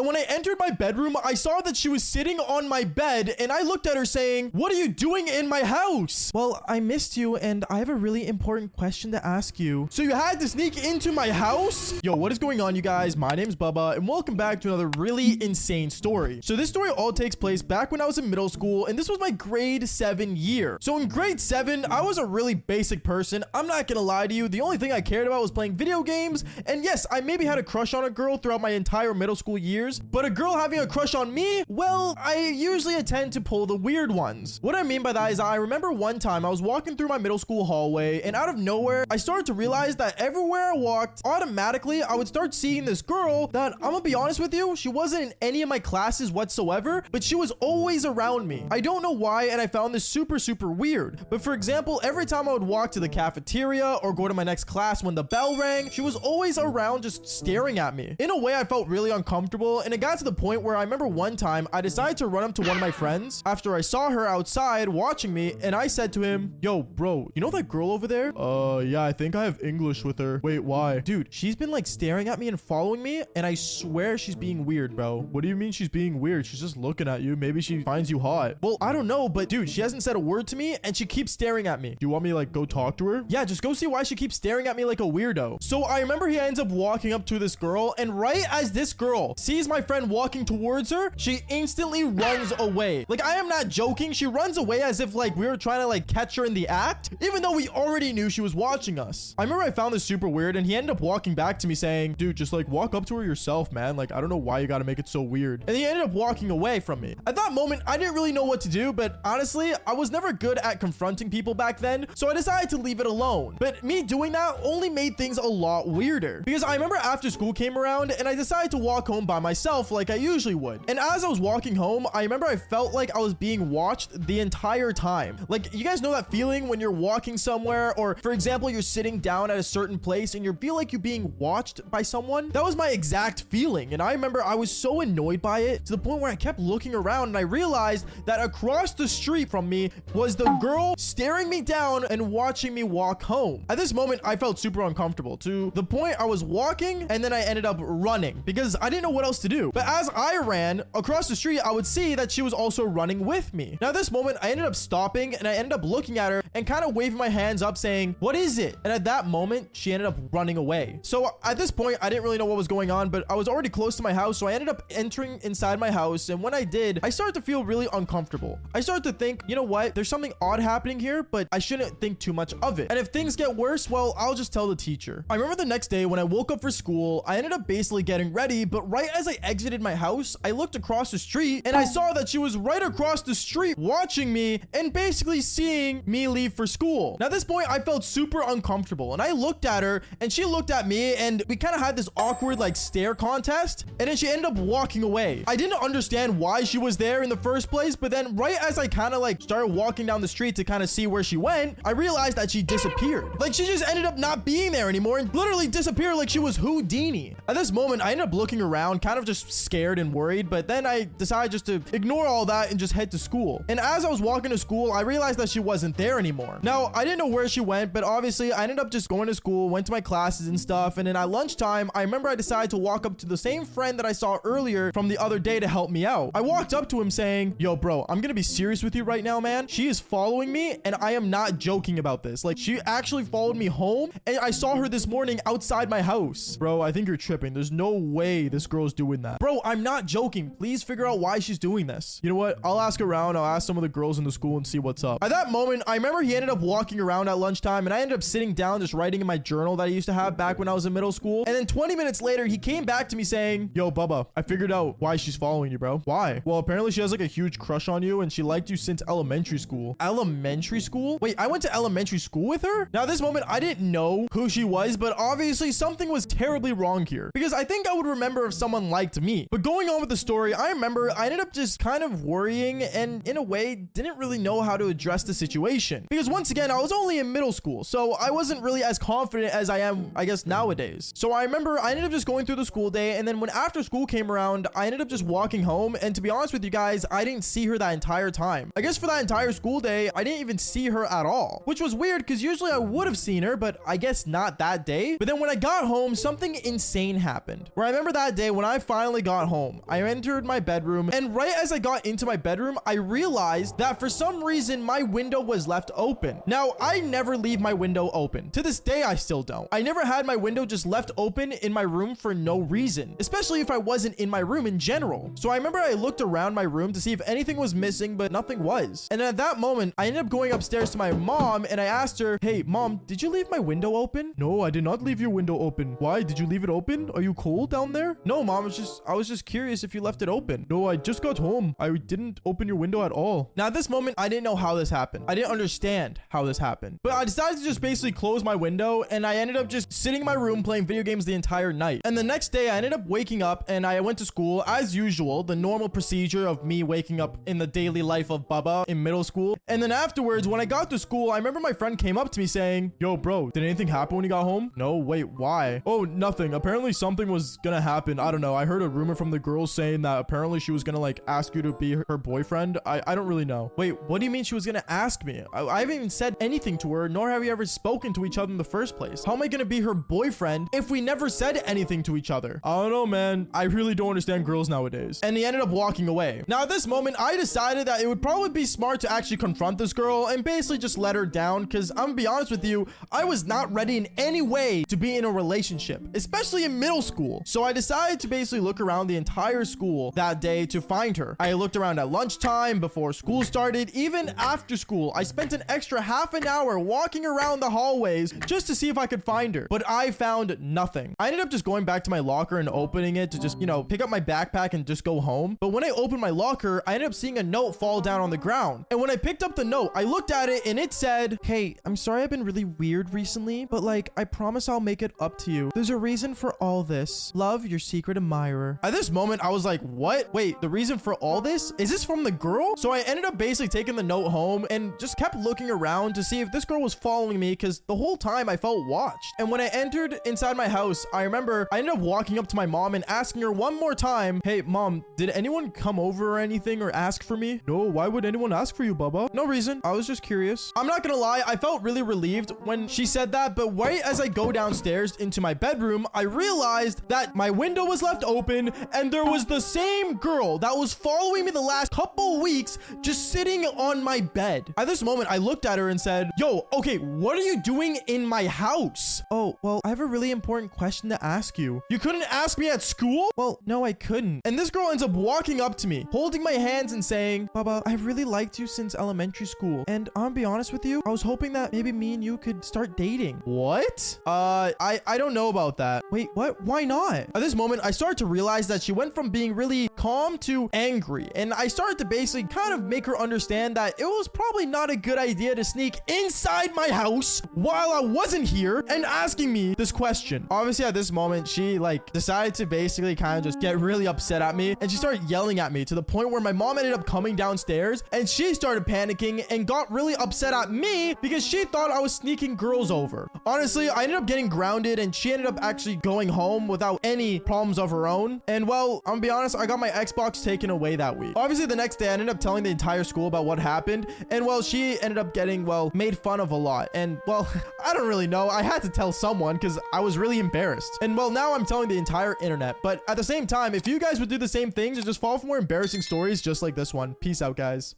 And when I entered my bedroom, I saw that she was sitting on my bed, and I looked at her saying, "What are you doing in my house?" "Well, I missed you, and I have a really important question to ask you." "So you had to sneak into my house?" Yo, what is going on, you guys? My name's Bubba, and welcome back to another really insane story. So this story all takes place back when I was in middle school, and this was my grade 7 year. So in grade 7, I was a really basic person. I'm not gonna lie to you. The only thing I cared about was playing video games, and yes, I maybe had a crush on a girl throughout my entire middle school years, but a girl having a crush on me, well, I usually tend to pull the weird ones. What I mean by that is I remember one time I was walking through my middle school hallway, and out of nowhere, I started to realize that everywhere I walked, automatically, I would start seeing this girl that, I'm gonna be honest with you, she wasn't in any of my classes whatsoever, but she was always around me. I don't know why, and I found this super weird. But for example, every time I would walk to the cafeteria or go to my next class when the bell rang, she was always around just staring at me. In a way, I felt really uncomfortable, and it got to the point where I remember one time I decided to run up to one of my friends after I saw her outside watching me, and I said to him, "Yo, bro, you know that girl over there?" Yeah, I think I have English with her." "Wait, why?" "Dude, she's been like staring at me and following me, and I swear she's being weird, bro." "What do you mean she's being weird? She's just looking at you. Maybe she finds you hot." "Well, I don't know, but dude, she hasn't said a word to me, and she keeps staring at me." "Do you want me to like go talk to her?" "Yeah, just go see why she keeps staring at me like a weirdo." So I remember he ends up walking up to this girl, and right as this girl sees my friend walking towards her, she instantly runs away. Like, I am not joking. She runs away as if like we were trying to like catch her in the act, even though we already knew she was watching us. I remember I found this super weird, and he ended up walking back to me saying, "Dude, just like walk up to her yourself, man. Like, I don't know why you gotta make it so weird." And he ended up walking away from me. At that moment, I didn't really know what to do, but honestly, I was never good at confronting people back then, so I decided to leave it alone. But me doing that only made things a lot weirder, because I remember after school came around, and I decided to walk home by myself like I usually would. And as I was walking home, I remember I felt like I was being watched the entire time. Like, you guys know that feeling when you're walking somewhere, or for example, you're sitting down at a certain place and you feel like you're being watched by someone? That was my exact feeling, and I remember I was so annoyed by it to the point where I kept looking around, and I realized that across the street from me was the girl staring me down and watching me walk home. At this moment, I felt super uncomfortable to the point I was walking, and then I ended up running because I didn't know what else to do. But as I ran across the street, I would see that she was also running with me. Now, at this moment, I ended up stopping, and I ended up looking at her and kind of waving my hands up saying, "What is it?" And at that moment, she ended up running away. So at this point, I didn't really know what was going on, but I was already close to my house, so I ended up entering inside my house, and when I did, I started to feel really uncomfortable. I started to think, you know what? There's something odd happening here, but I shouldn't think too much of it. And if things get worse, well, I'll just tell the teacher. I remember the next day when I woke up for school, I ended up basically getting ready, but right as I exited my house, I looked across the street, and I saw that she was right across the street watching me and basically seeing me leave for school. Now, at this point, I felt super uncomfortable, and I looked at her, and she looked at me, and we kind of had this awkward like stare contest, and then she ended up walking away. I didn't understand why she was there in the first place, but then right as I kind of like started walking down the street to kind of see where she went, I realized that she disappeared. Like, she just ended up not being there anymore and literally disappeared like she was Houdini. At this moment, I ended up looking around, kind of just scared and worried, but then I decided just to ignore all that and just head to school. And as I was walking to school, I realized that she wasn't there anymore. Now, I didn't know where she went, but obviously I ended up just going to school, went to my classes and stuff, and then at lunchtime, I remember I decided to walk up to the same friend that I saw earlier from the other day to help me out. I walked up to him saying, "Yo, bro, I'm gonna be serious with you right now, man. She is following me, and I am not joking about this. Like, she actually followed me home, and I saw her this morning outside my house." "Bro, I think you're tripping. There's no way this girl's doing that." "Bro, I'm not joking. Please figure out why she's doing this." "You know what? I'll ask around. I'll ask some of the girls in the school and see what's up." At that moment, I remember he ended up walking around at lunchtime, and I ended up sitting down just writing in my journal that I used to have back when I was in middle school. And then 20 minutes later, he came back to me saying, "Yo, Bubba, I figured out why she's following you, bro." "Why?" "Well, apparently she has like a huge crush on you, and she liked you since elementary school." "Elementary school? Wait, I went to elementary school with her?" Now, at this moment, I didn't know who she was, but obviously something was terribly wrong here, because I think I would remember if someone liked me. But going on with the story, I remember I ended up just kind of worrying, and in a way, didn't really know how to address the situation. Because once again, I was only in middle school, so I wasn't really as confident as I am, I guess, nowadays. So I remember I ended up just going through the school day, and then when after school came around, I ended up just walking home, and to be honest with you guys, I didn't see her that entire time. I guess for that entire school day, I didn't even see her at all, which was weird because usually I would have seen her, but I guess not that day. But then when I got home, something insane happened, where I remember that day when I finally got home, I entered my bedroom, and right as I got into my bedroom, I realized that for some reason my window was left open. Now, I never leave my window open. To this day, I still don't. I never had my window just left open in my room for no reason, especially if I wasn't in my room in general. So I remember I looked around my room to see if anything was missing, but nothing was. And at that moment, I ended up going upstairs to my mom and I asked her, "Hey, mom, did you leave my window open?" "No, I did not leave your window open." "Why? Did you leave it open? Are you cold down there?" "No, mom, I was just curious if you left it open." "No, I just got home. I didn't open your window at all." Now, at this moment, I didn't know how this happened. I didn't understand how this happened. But I decided to just basically close my window and I ended up just sitting in my room playing video games the entire night. And the next day, I ended up waking up and I went to school as usual, the normal procedure of me waking up in the daily life of Baba in middle school. And then afterwards, when I got to school, I remember my friend came up to me saying, "Yo, bro, did anything happen when you got home?" "No, wait, why?" "Oh, nothing. Apparently something was gonna happen. I don't know. I heard a rumor from the girl saying that apparently she was gonna like ask you to be her boyfriend. I don't really know." "Wait, what do you mean she was gonna ask me? I haven't even said anything to her, nor have we ever spoken to each other in the first place. How am I gonna be her boyfriend if we never said anything to each other?" "I don't know, man. I really don't understand girls nowadays." And he ended up walking away. Now, at this moment, I decided that it would probably be smart to actually confront this girl and basically just let her down, because I'm gonna be honest with you, I was not ready in any way to be in a relationship, especially in middle school. So I decided to basically look around the entire school that day to find her. I looked around at lunchtime, before school started, even after school. I spent an extra half an hour walking around the hallways just to see if I could find her, but I found nothing. I ended up just going back to my locker and opening it to just, pick up my backpack and just go home. But when I opened my locker, I ended up seeing a note fall down on the ground. And when I picked up the note, I looked at it and it said, "Hey, I'm sorry I've been really weird recently, but like, I promise I'll make it up to you. There's a reason for all this. Love, your secret admirer." At this moment, I was like, what? Wait, the reason for all this? Is this from the girl? So I ended up basically taking the note home and just kept looking around to see if this girl was following me, because the whole time I felt watched. And when I entered inside my house, I remember I ended up walking up to my mom and asking her one more time, "Hey, mom, did anyone come over or anything or ask for me?" "No, why would anyone ask for you, Baba?" "No reason. I was just curious." I'm not gonna lie, I felt really relieved when she said that, but right as I go downstairs into my bedroom, I realized that my window was left open and there was the same girl that was following me the last couple weeks just sitting on my bed. At this moment, I looked at her and said, "Yo, okay, what are you doing in my house?" "Oh, well, I have a really important question to ask you." "You couldn't ask me at school?" "Well, no, I couldn't." And this girl ends up walking up to me, holding my hands and saying, "Baba, I've really liked you since elementary school. And I'll be honest with you, I was hoping that maybe me and you could start dating." "What?" I don't know about that." "Wait, what? Why not?" At this moment, I started to realize that she went from being really calm to angry. And I started to basically kind of make her understand that it was probably not a good idea to sneak inside my house while I wasn't here and asking me this question. Obviously, at this moment, she decided to basically kind of just get really upset at me. And she started yelling at me to the point where my mom ended up coming downstairs and she started panicking and got really upset at me because she thought I was sneaking girls over. Honestly, I ended up getting grounded and she ended up actually going home without any problems of her own. And well, I'm gonna be honest, I got my Xbox taken away that week. Obviously, the next day, I ended up telling the entire school about what happened. And well, she ended up getting, made fun of a lot. And well, I don't really know. I had to tell someone because I was really embarrassed. And well, now I'm telling the entire internet. But at the same time, if you guys would do the same things and just fall for more embarrassing stories just like this one. Peace out, guys.